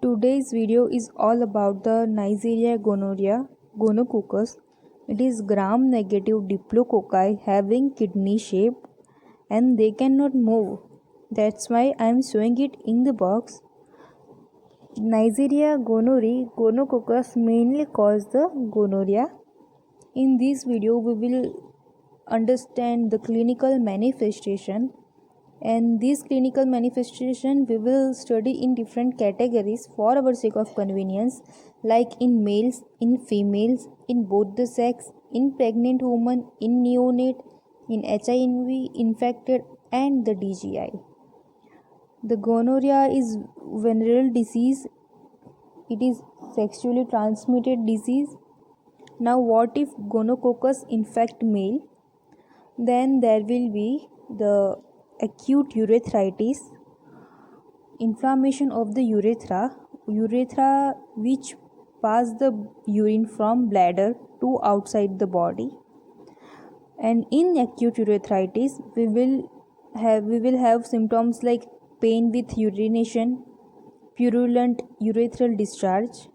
Today's video is all about the Neisseria gonorrhea, gonococcus. It is gram-negative diplococci having kidney shape and they cannot move. That's why I am showing it in the box. Neisseria gonorrhoeae, gonococcus mainly cause the gonorrhea. In this video, we will understand the clinical manifestation, and this clinical manifestation we will study in different categories for our sake of convenience, like in males, in females, in both the sex, in pregnant women, in neonate, in HIV infected, and the DGI. The gonorrhea is venereal disease. It is sexually transmitted disease. Now what if gonococcus infect male? Then there will be the acute urethritis, inflammation of the urethra which pass the urine from bladder to outside the body. And in acute urethritis we will have symptoms like pain with urination, purulent urethral discharge,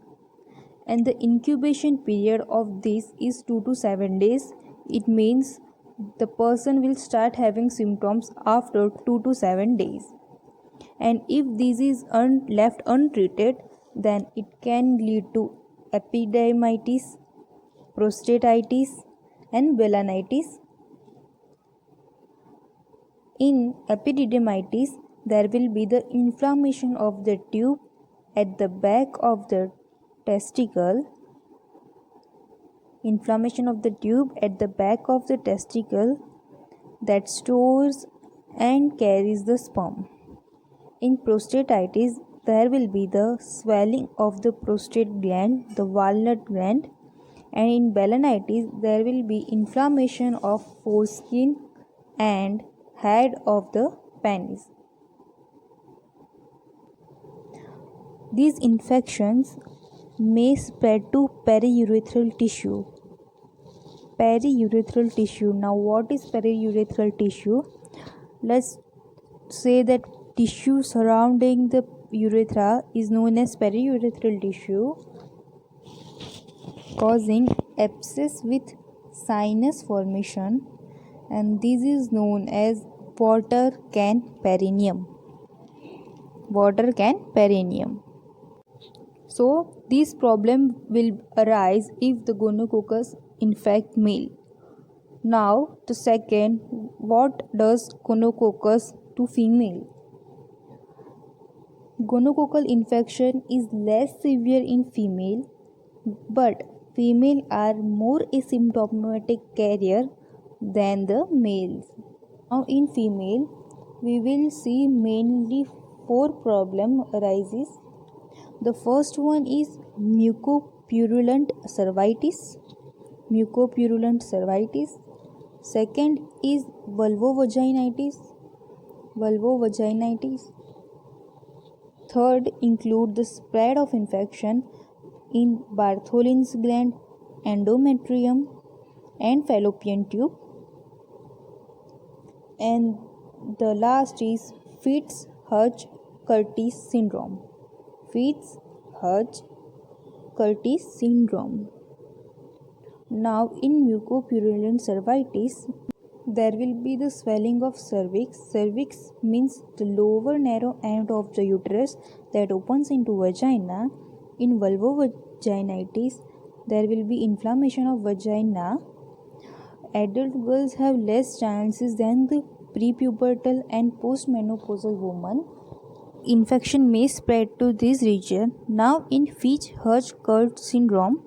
and the incubation period of this is 2 to 7 days. It means the person will start having symptoms after 2 to 7 days. And if this is left untreated, then it can lead to epididymitis, prostatitis, and balanitis. In epididymitis, there will be the inflammation of the tube at the back of the testicle. Inflammation of the tube at the back of the testicle that stores and carries the sperm. In prostatitis, there will be the swelling of the prostate gland, the walnut gland, and in balanitis, there will be inflammation of foreskin and head of the penis. These infections may spread to periurethral tissue. Periurethral tissue. Now, what is periurethral tissue? Let's say that tissue surrounding the urethra is known as periurethral tissue, causing abscess with sinus formation, and this is known as water can perineum. Water can perineum. So this problem will arise if the gonococcus infect male. Now the second, what does gonococcus to female? Gonococcal infection is less severe in female, but female are more asymptomatic carrier than the males. Now in female, we will see mainly 4 problem arises. The first one is mucopurulent cervitis. Mucopurulent cervitis. Second is vulvovaginitis. Vulvovaginitis. Third include the spread of infection in Bartholin's gland, endometrium, and fallopian tube. And the last is Fitz-Hugh-Curtis syndrome. Fitz-Hugh-Curtis syndrome. Now in mucopurulent cervitis, there will be the swelling of cervix. Cervix means the lower narrow end of the uterus that opens into vagina. In vulvovaginitis, there will be inflammation of vagina. Adult girls have less chances than the prepubertal and postmenopausal woman. Infection may spread to this region. Now in Fitz-Hugh-Curtis syndrome,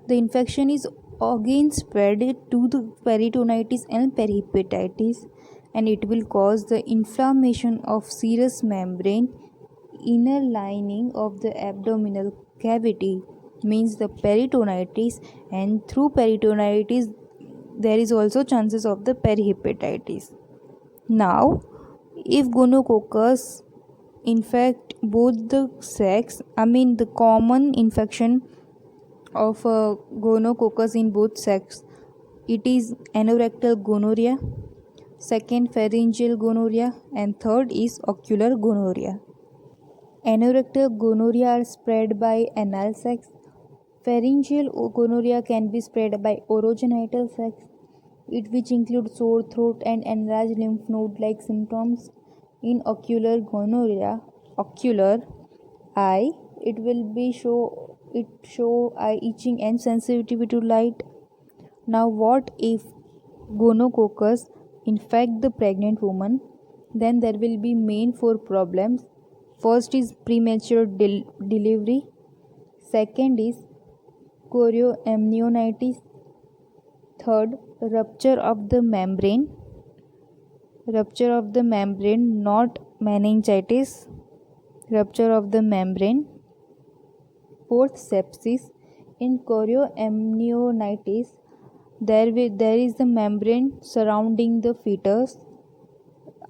the infection is again spread to the peritonitis and perihepatitis, and it will cause the inflammation of serous membrane, inner lining of the abdominal cavity, means the peritonitis, and through peritonitis there is also chances of the perihepatitis. Now if gonococcus infect both the sex, the common infection of gonococcus in both sex, it is anorectal gonorrhea, second pharyngeal gonorrhea, and third is ocular gonorrhea. Anorectal gonorrhea are spread by anal sex. Pharyngeal gonorrhea can be spread by orogenital sex, which includes sore throat and enlarged lymph node-like symptoms. In ocular gonorrhea, ocular eye, it show eye itching and sensitivity to light. Now, what if gonococcus infect the pregnant woman? Then there will be main four problems. First is premature delivery. Second is chorioamnionitis. Third, rupture of the membrane. Rupture of the membrane, not meningitis. Rupture of the membrane. Fourth, sepsis. In chorioamnionitis, there is the membrane surrounding the fetus.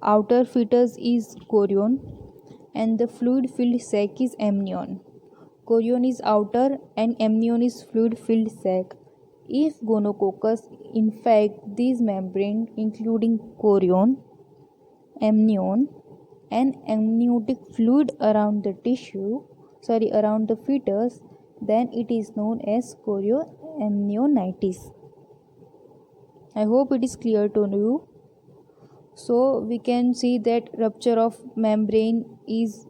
Outer fetus is chorion and the fluid filled sac is amnion. Chorion is outer and amnion is fluid filled sac. If gonococcus infect these membrane including chorion, amnion and amniotic fluid around the around the fetus, then it is known as chorioamnionitis. I hope it is clear to you. So we can see that rupture of membrane is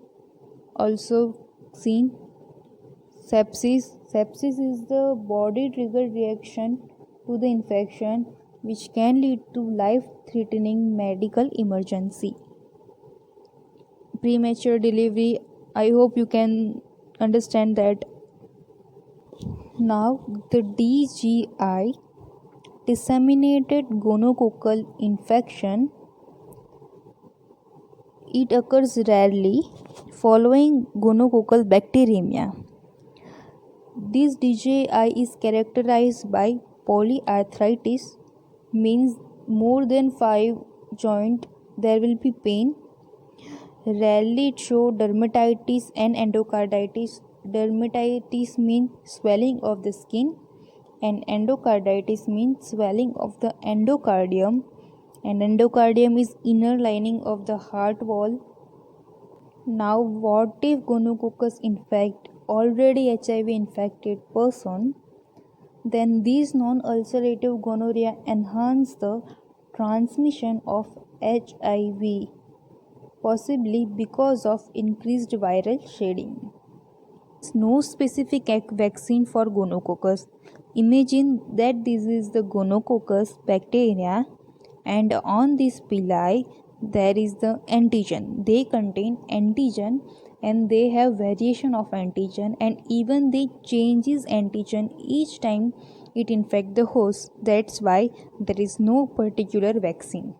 also seen. Sepsis is the body triggered reaction to the infection which can lead to life threatening medical emergency. Premature delivery, I hope you can understand that. Now the DGI, disseminated gonococcal infection, it occurs rarely following gonococcal bacteremia. This DGI is characterized by polyarthritis, means more than 5 joint there will be pain. Rarely it show dermatitis and endocarditis. Dermatitis means swelling of the skin and endocarditis means swelling of the endocardium, and endocardium is inner lining of the heart wall. Now what if gonococcus infect already HIV infected person? Then these non-ulcerative gonorrhea enhance the transmission of HIV, possibly because of increased viral shedding. No specific vaccine for gonococcus. Imagine that this is the gonococcus bacteria and on this pili there is the antigen. They contain antigen and they have variation of antigen and even they changes antigen each time it infect the host. That's why there is no particular vaccine.